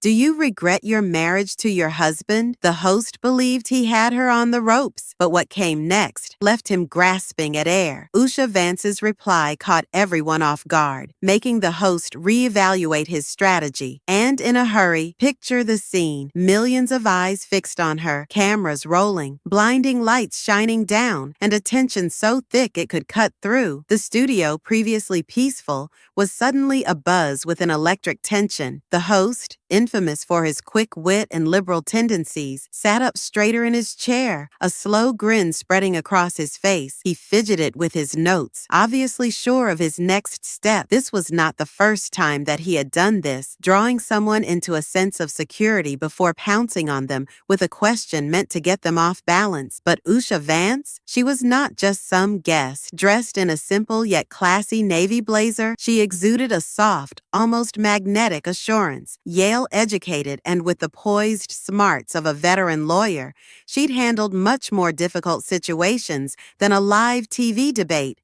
Do you regret your marriage to your husband? The host believed he had her on the ropes, but what came next left him grasping at air. Usha Vance's reply caught everyone off guard, making the host reevaluate his strategy. And in a hurry, picture the scene. Millions of eyes fixed on her, cameras rolling, blinding lights shining down, and a tension so thick it could cut through. The studio, previously peaceful, was suddenly abuzz with an electric tension. The host, infamous for his quick wit and liberal tendencies, sat up straighter in his chair, a slow grin spreading across his face. He fidgeted with his notes, obviously sure of his next step. This was not the first time that he had done this, drawing someone into a sense of security before pouncing on them with a question meant to get them off balance. But Usha Vance? She was not just some guest. Dressed in a simple yet classy navy blazer, she exuded a soft, almost magnetic assurance. Yale-educated and with the poised smarts of a veteran lawyer, she'd handled much more difficult situations than a live TV debate.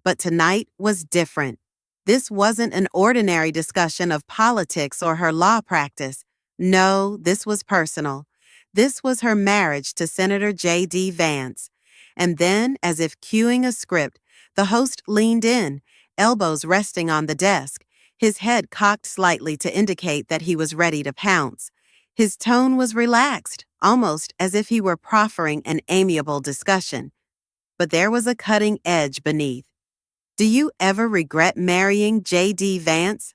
But tonight was different. This wasn't an ordinary discussion of politics or her law practice. No, this was personal. This was her marriage to Senator J.D. Vance. And then, as if cueing a script, the host leaned in, elbows resting on the desk, his head cocked slightly to indicate that he was ready to pounce. His tone was relaxed, almost as if he were proffering an amiable discussion. But there was a cutting edge beneath. Do you ever regret marrying J.D. Vance?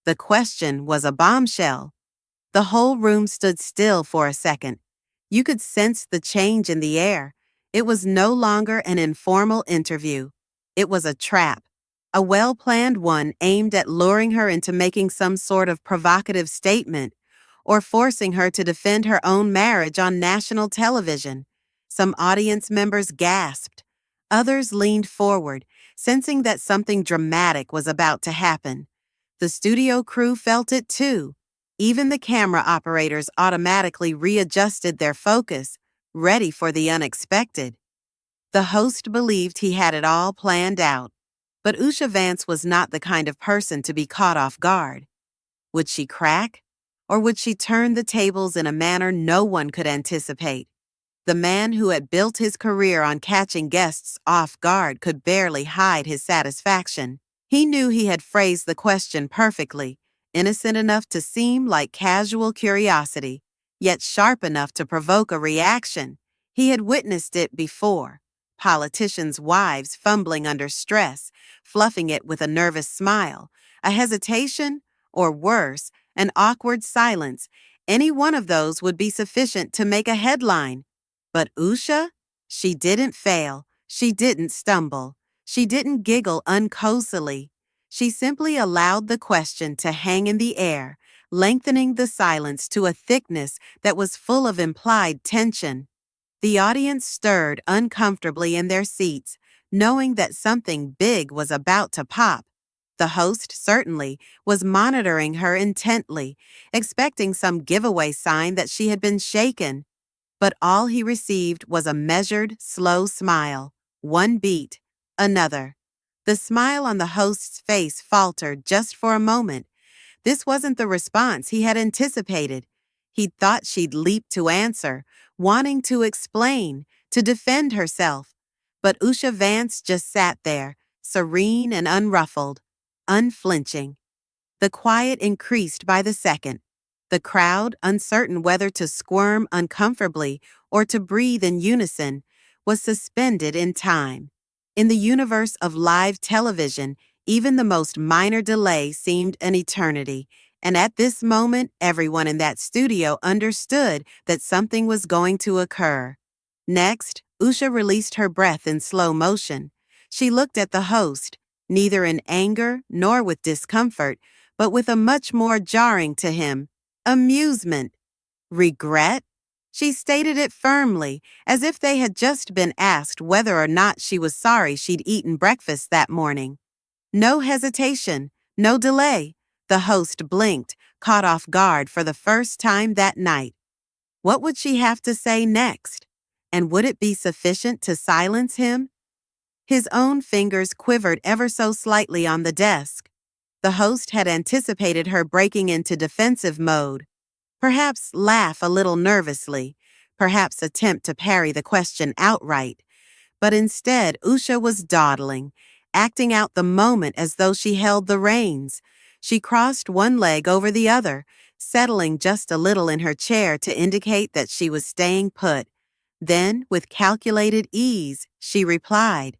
The question was a bombshell. The whole room stood still for a second. You could sense the change in the air. It was no longer an informal interview. It was a trap. A well-planned one aimed at luring her into making some sort of provocative statement or forcing her to defend her own marriage on national television. Some audience members gasped. Others leaned forward, sensing that something dramatic was about to happen. The studio crew felt it too. Even the camera operators automatically readjusted their focus, ready for the unexpected. The host believed he had it all planned out. But Usha Vance was not the kind of person to be caught off guard. Would she crack? Or would she turn the tables in a manner no one could anticipate? The man who had built his career on catching guests off guard could barely hide his satisfaction. He knew he had phrased the question perfectly, innocent enough to seem like casual curiosity, yet sharp enough to provoke a reaction. He had witnessed it before. Politicians' wives fumbling under stress, fluffing it with a nervous smile, a hesitation, or worse, an awkward silence. Any one of those would be sufficient to make a headline. But Usha? She didn't fail. She didn't stumble. She didn't giggle uncosily. She simply allowed the question to hang in the air, lengthening the silence to a thickness that was full of implied tension. The audience stirred uncomfortably in their seats, knowing that something big was about to pop. The host, certainly, was monitoring her intently, expecting some giveaway sign that she had been shaken. But all he received was a measured, slow smile. One beat, another. The smile on the host's face faltered just for a moment. This wasn't the response he had anticipated. He'd thought she'd leap to answer, wanting to explain, to defend herself. But Usha Vance just sat there, serene and unruffled, unflinching. The quiet increased by the second. The crowd, uncertain whether to squirm uncomfortably or to breathe in unison, was suspended in time. In the universe of live television, even the most minor delay seemed an eternity, and at this moment, everyone in that studio understood that something was going to occur. Next, Usha released her breath in slow motion. She looked at the host, neither in anger nor with discomfort, but with a much more jarring to him, amusement. Regret? She stated it firmly, as if they had just been asked whether or not she was sorry she'd eaten breakfast that morning. No hesitation, no delay. The host blinked, caught off guard for the first time that night. What would she have to say next? And would it be sufficient to silence him? His own fingers quivered ever so slightly on the desk. The host had anticipated her breaking into defensive mode. Perhaps laugh a little nervously, perhaps attempt to parry the question outright. But instead, Usha was dawdling, acting out the moment as though she held the reins. She crossed one leg over the other, settling just a little in her chair to indicate that she was staying put. Then, with calculated ease, she replied.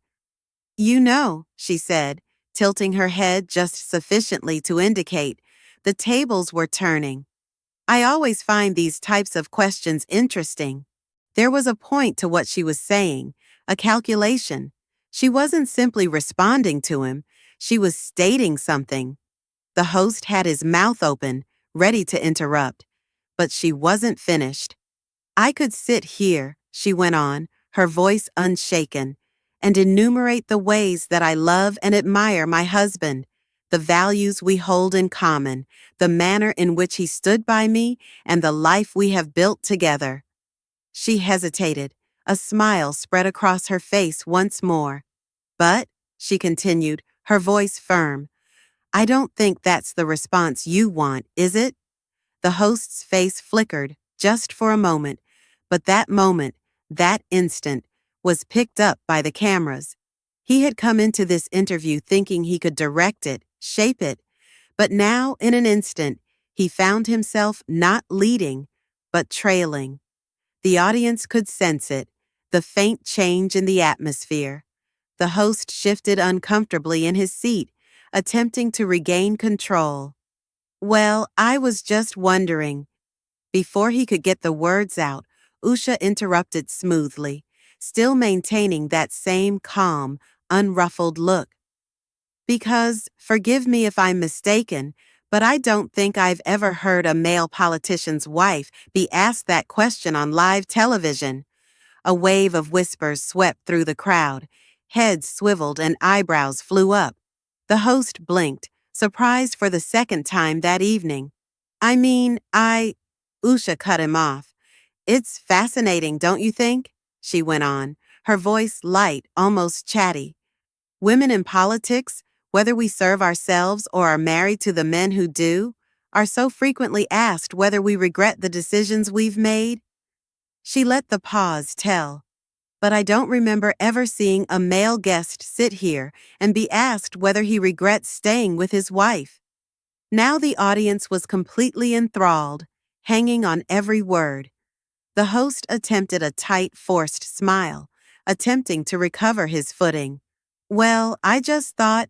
You know, she said, tilting her head just sufficiently to indicate. The tables were turning. I always find these types of questions interesting. There was a point to what she was saying, a calculation. She wasn't simply responding to him, she was stating something. The host had his mouth open, ready to interrupt, but she wasn't finished. I could sit here, she went on, her voice unshaken, and enumerate the ways that I love and admire my husband, the values we hold in common, the manner in which he stood by me, and the life we have built together. She hesitated. A smile spread across her face once more. But, she continued, her voice firm, I don't think that's the response you want, is it? The host's face flickered, just for a moment, but that moment, that instant, was picked up by the cameras. He had come into this interview thinking he could direct it, shape it, but now, in an instant, he found himself not leading, but trailing. The audience could sense it, the faint change in the atmosphere. The host shifted uncomfortably in his seat, attempting to regain control. Well, I was just wondering. Before he could get the words out, Usha interrupted smoothly, still maintaining that same calm, unruffled look. Because, forgive me if I'm mistaken, but I don't think I've ever heard a male politician's wife be asked that question on live television. A wave of whispers swept through the crowd. Heads swiveled and eyebrows flew up. The host blinked, surprised for the second time that evening. Usha cut him off. It's fascinating, don't you think? She went on, her voice light, almost chatty. Women in politics, whether we serve ourselves or are married to the men who do, are so frequently asked whether we regret the decisions we've made. She let the pause tell. But I don't remember ever seeing a male guest sit here and be asked whether he regrets staying with his wife. Now the audience was completely enthralled, hanging on every word. The host attempted a tight, forced smile, attempting to recover his footing. Well, I just thought.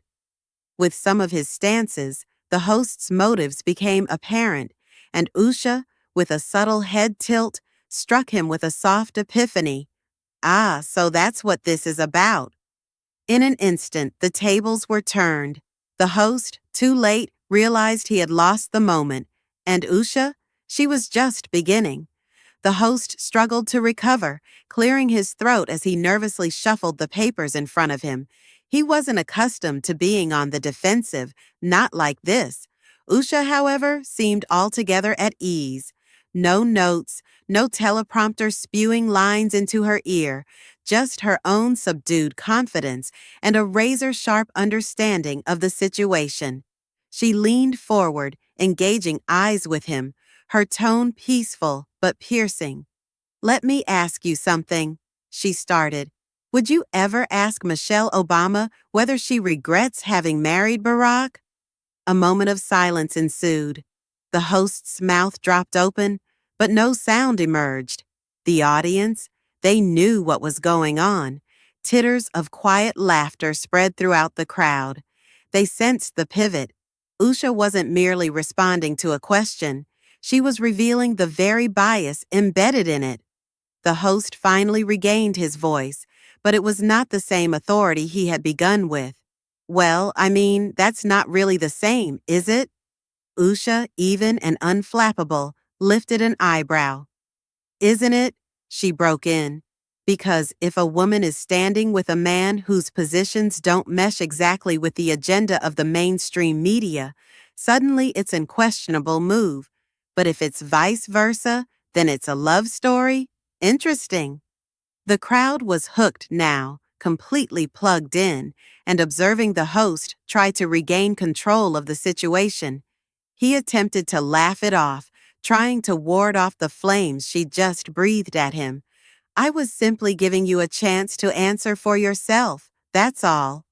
With some of his stances, the host's motives became apparent, and Usha, with a subtle head tilt, struck him with a soft epiphany. Ah, so that's what this is about. In an instant, the tables were turned. The host, too late, realized he had lost the moment, and Usha, she was just beginning. The host struggled to recover, clearing his throat as he nervously shuffled the papers in front of him. He wasn't accustomed to being on the defensive, not like this. Usha, however, seemed altogether at ease. No notes, no teleprompter spewing lines into her ear, just her own subdued confidence and a razor-sharp understanding of the situation. She leaned forward, engaging eyes with him, her tone peaceful but piercing. Let me ask you something, she started. Would you ever ask Michelle Obama whether she regrets having married Barack? A moment of silence ensued. The host's mouth dropped open, but no sound emerged. The audience, they knew what was going on. Titters of quiet laughter spread throughout the crowd. They sensed the pivot. Usha wasn't merely responding to a question. She was revealing the very bias embedded in it. The host finally regained his voice, but it was not the same authority he had begun with. Well, that's not really the same, is it? Usha, even and unflappable, lifted an eyebrow. Isn't it? She broke in. Because if a woman is standing with a man whose positions don't mesh exactly with the agenda of the mainstream media, suddenly it's an questionable move. But if it's vice versa, then it's a love story? Interesting. The crowd was hooked now, completely plugged in, and observing the host try to regain control of the situation. He attempted to laugh it off, trying to ward off the flames she just breathed at him. "I was simply giving you a chance to answer for yourself, that's all."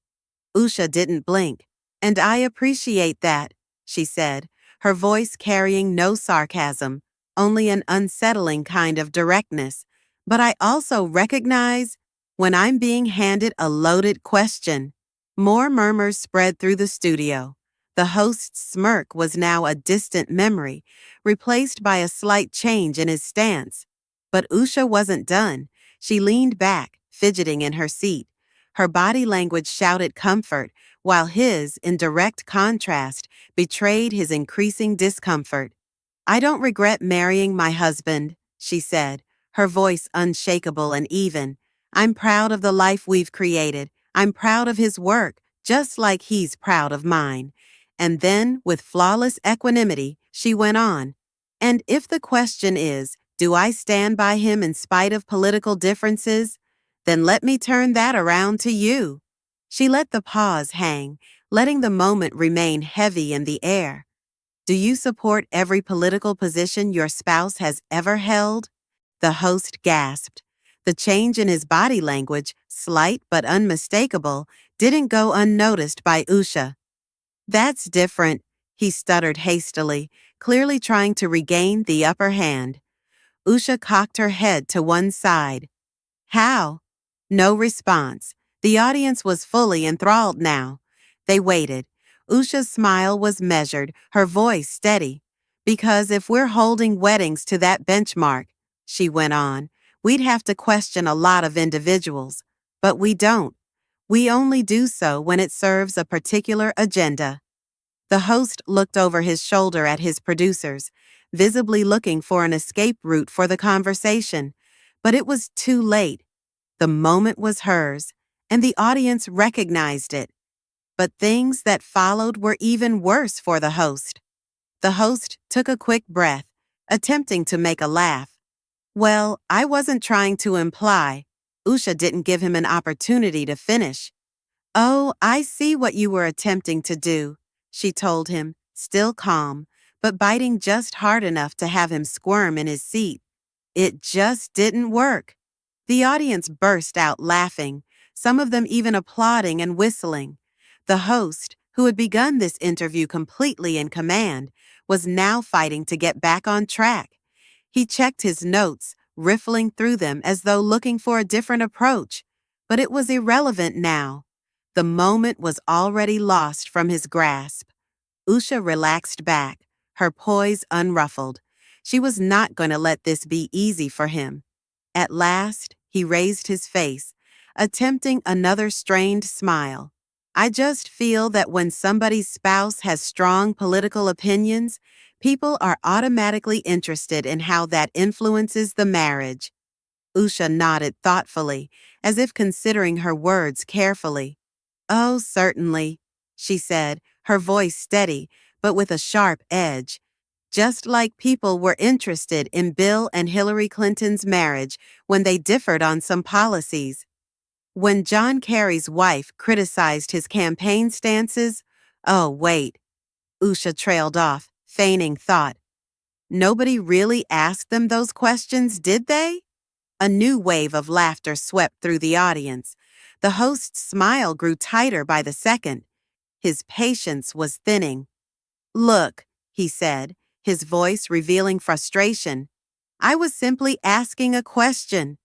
Usha didn't blink. "And I appreciate that," she said, her voice carrying no sarcasm, only an unsettling kind of directness. "But I also recognize when I'm being handed a loaded question." More murmurs spread through the studio. The host's smirk was now a distant memory, replaced by a slight change in his stance. But Usha wasn't done. She leaned back, fidgeting in her seat. Her body language shouted comfort, while his, in direct contrast, betrayed his increasing discomfort. "I don't regret marrying my husband," she said, her voice unshakable and even. "I'm proud of the life we've created. I'm proud of his work, just like he's proud of mine." And then, with flawless equanimity, she went on. "And if the question is, do I stand by him in spite of political differences? Then let me turn that around to you." She let the pause hang, letting the moment remain heavy in the air. "Do you support every political position your spouse has ever held?" The host gasped. The change in his body language, slight but unmistakable, didn't go unnoticed by Usha. "That's different," he stuttered hastily, clearly trying to regain the upper hand. Usha cocked her head to one side. "How?" No response. The audience was fully enthralled now. They waited. Usha's smile was measured, her voice steady. "Because if we're holding weddings to that benchmark," she went on, "we'd have to question a lot of individuals. But we don't. We only do so when it serves a particular agenda." The host looked over his shoulder at his producers, visibly looking for an escape route for the conversation. But it was too late. The moment was hers, and the audience recognized it. But things that followed were even worse for the host. The host took a quick breath, attempting to make a laugh. "Well, I wasn't trying to imply." Usha didn't give him an opportunity to finish. "Oh, I see what you were attempting to do," she told him, still calm, but biting just hard enough to have him squirm in his seat. "It just didn't work." The audience burst out laughing, some of them even applauding and whistling. The host, who had begun this interview completely in command, was now fighting to get back on track. He checked his notes, riffling through them as though looking for a different approach. But it was irrelevant now. The moment was already lost from his grasp. Usha relaxed back, her poise unruffled. She was not going to let this be easy for him. At last, he raised his face, attempting another strained smile. "I just feel that when somebody's spouse has strong political opinions, people are automatically interested in how that influences the marriage." Usha nodded thoughtfully, as if considering her words carefully. "Oh, certainly," she said, her voice steady, but with a sharp edge. "Just like people were interested in Bill and Hillary Clinton's marriage when they differed on some policies. When John Kerry's wife criticized his campaign stances, oh, wait," Usha trailed off, feigning thought. "Nobody really asked them those questions, did they?" A new wave of laughter swept through the audience. The host's smile grew tighter by the second. His patience was thinning. "Look," he said, his voice revealing frustration. "I was simply asking a question."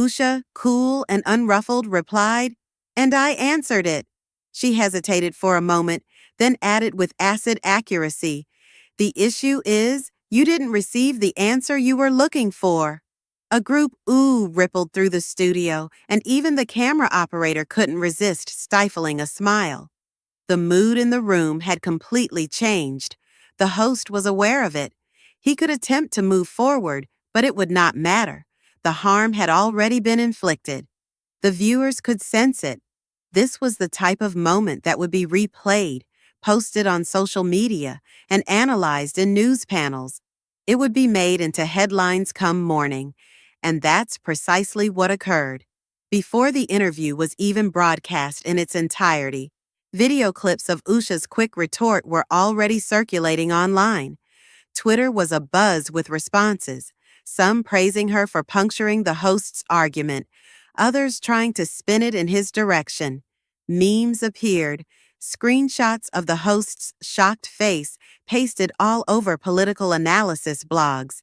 Usha, cool and unruffled, replied, "And I answered it." She hesitated for a moment, then added with acid accuracy, "The issue is, you didn't receive the answer you were looking for." A group ooh rippled through the studio, and even the camera operator couldn't resist stifling a smile. The mood in the room had completely changed. The host was aware of it. He could attempt to move forward, but it would not matter. The harm had already been inflicted. The viewers could sense it. This was the type of moment that would be replayed, posted on social media, and analyzed in news panels. It would be made into headlines come morning. And that's precisely what occurred. Before the interview was even broadcast in its entirety, video clips of Usha's quick retort were already circulating online. Twitter was abuzz with responses, some praising her for puncturing the host's argument, others trying to spin it in his direction. Memes appeared, screenshots of the host's shocked face pasted all over political analysis blogs.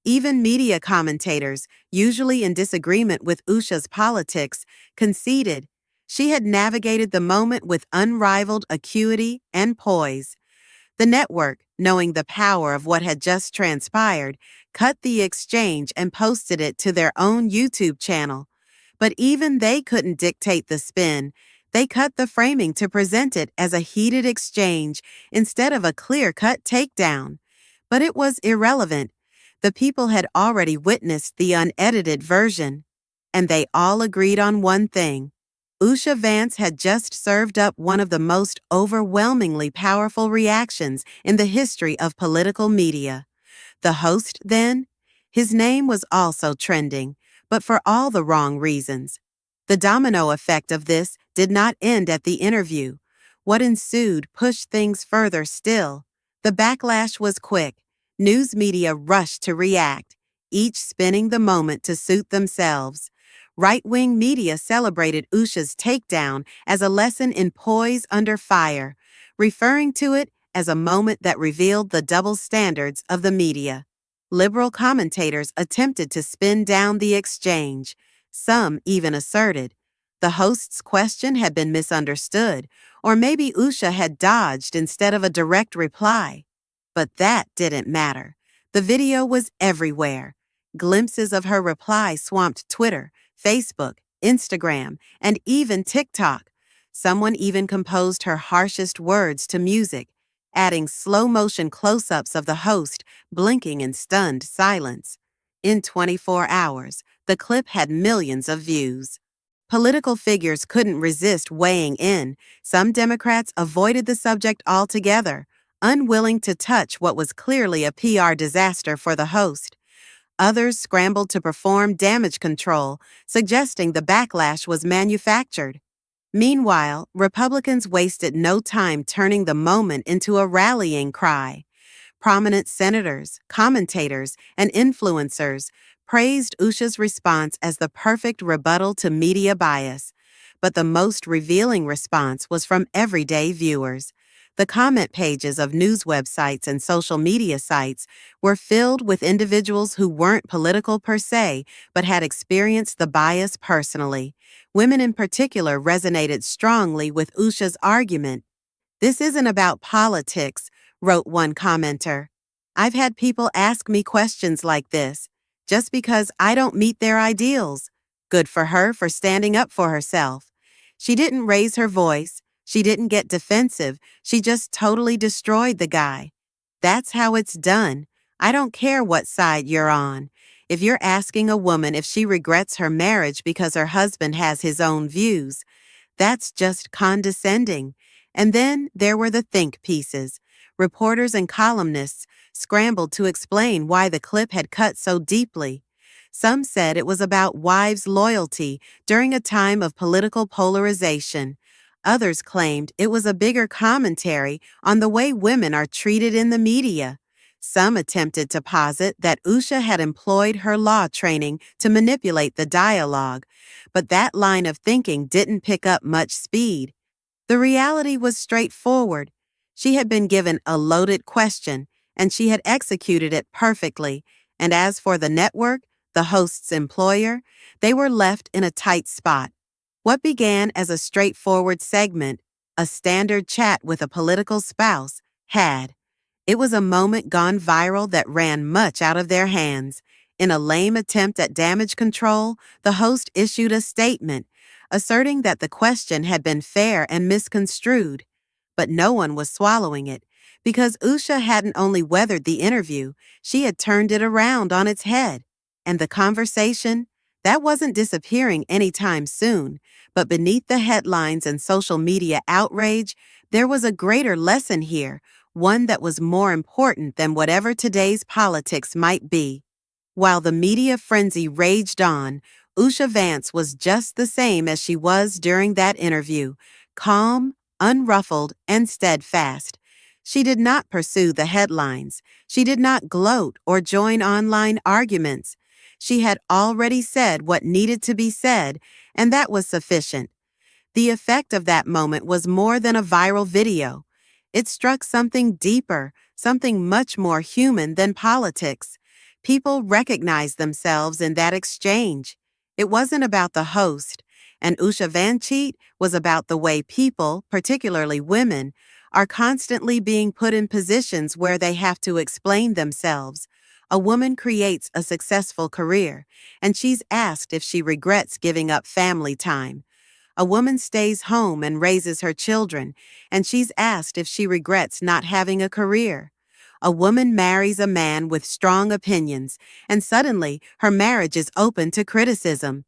Even media commentators, usually in disagreement with Usha's politics, conceded she had navigated the moment with unrivaled acuity and poise. The network, knowing the power of what had just transpired, cut the exchange and posted it to their own YouTube channel. But even they couldn't dictate the spin. They cut the framing to present it as a heated exchange instead of a clear-cut takedown. But it was irrelevant. The people had already witnessed the unedited version. And they all agreed on one thing. Usha Vance had just served up one of the most overwhelmingly powerful reactions in the history of political media. The host, then? His name was also trending, but for all the wrong reasons. The domino effect of this did not end at the interview. What ensued pushed things further still. The backlash was quick. News media rushed to react, each spinning the moment to suit themselves. Right-wing media celebrated Usha's takedown as a lesson in poise under fire, referring to it as a moment that revealed the double standards of the media. Liberal commentators attempted to spin down the exchange. Some even asserted the host's question had been misunderstood, or maybe Usha had dodged instead of a direct reply. But that didn't matter. The video was everywhere. Glimpses of her reply swamped Twitter, Facebook, Instagram, and even TikTok. Someone even composed her harshest words to music, adding slow-motion close-ups of the host blinking in stunned silence. In 24 hours, the clip had millions of views. Political figures couldn't resist weighing in. Some Democrats avoided the subject altogether, unwilling to touch what was clearly a PR disaster for the host. Others scrambled to perform damage control, suggesting the backlash was manufactured. Meanwhile, Republicans wasted no time turning the moment into a rallying cry. Prominent senators, commentators, and influencers praised Usha's response as the perfect rebuttal to media bias. But the most revealing response was from everyday viewers. The comment pages of news websites and social media sites were filled with individuals who weren't political per se, but had experienced the bias personally. Women in particular resonated strongly with Usha's argument. "This isn't about politics," wrote one commenter. "I've had people ask me questions like this, just because I don't meet their ideals." Good for her for standing up for herself. She didn't raise her voice. She didn't get defensive. She just totally destroyed the guy. That's how it's done. I don't care what side you're on. If you're asking a woman if she regrets her marriage because her husband has his own views, that's just condescending. And then there were the think pieces. Reporters and columnists scrambled to explain why the clip had cut so deeply. Some said it was about wives' loyalty during a time of political polarization. Others claimed it was a bigger commentary on the way women are treated in the media. Some attempted to posit that Usha had employed her law training to manipulate the dialogue, but that line of thinking didn't pick up much speed. The reality was straightforward. She had been given a loaded question, and she had executed it perfectly. And as for the network, the host's employer, they were left in a tight spot. What began as a straightforward segment, a standard chat with a political spouse, had. It was a moment gone viral that ran much out of their hands. In a lame attempt at damage control, the host issued a statement, asserting that the question had been fair and misconstrued. But no one was swallowing it, because Usha hadn't only weathered the interview, she had turned it around on its head. And the conversation? That wasn't disappearing anytime soon, but beneath the headlines and social media outrage, there was a greater lesson here, one that was more important than whatever today's politics might be. While the media frenzy raged on, Usha Vance was just the same as she was during that interview, calm, unruffled, and steadfast. She did not pursue the headlines. She did not gloat or join online arguments. She had already said what needed to be said, and that was sufficient. The effect of that moment was more than a viral video. It struck something deeper, something much more human than politics. People recognized themselves in that exchange. It wasn't about the host, and Usha Vance was about the way people, particularly women, are constantly being put in positions where they have to explain themselves. A woman creates a successful career, and she's asked if she regrets giving up family time. A woman stays home and raises her children, and she's asked if she regrets not having a career. A woman marries a man with strong opinions, and suddenly her marriage is open to criticism.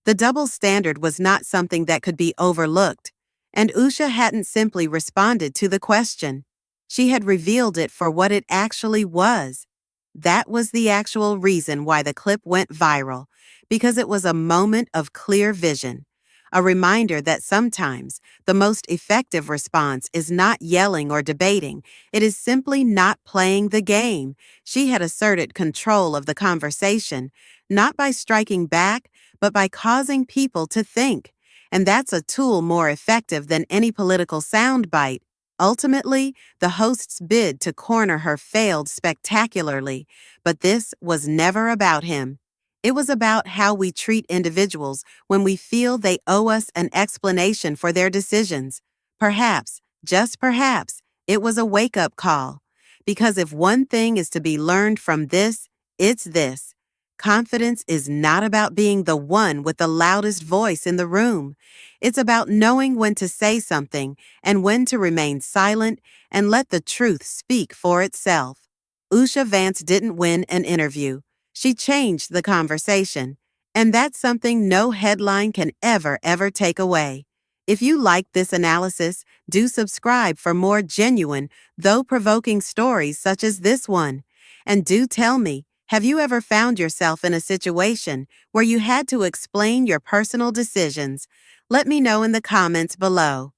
The double standard was not something that could be overlooked, and Usha hadn't simply responded to the question. She had revealed it for what it actually was. That was the actual reason why the clip went viral, because it was a moment of clear vision. A reminder that sometimes the most effective response is not yelling or debating, it is simply not playing the game. She had asserted control of the conversation, not by striking back, but by causing people to think. And that's a tool more effective than any political soundbite. Ultimately, the host's bid to corner her failed spectacularly, but this was never about him. It was about how we treat individuals when we feel they owe us an explanation for their decisions. Perhaps, just perhaps, it was a wake-up call. Because if one thing is to be learned from this, it's this. Confidence is not about being the one with the loudest voice in the room. It's about knowing when to say something and when to remain silent and let the truth speak for itself. Usha Vance didn't win an interview. She changed the conversation, and that's something no headline can ever take away. If you liked this analysis, do subscribe for more genuine, though provoking stories such as this one. And do tell me, have you ever found yourself in a situation where you had to explain your personal decisions? Let me know in the comments below.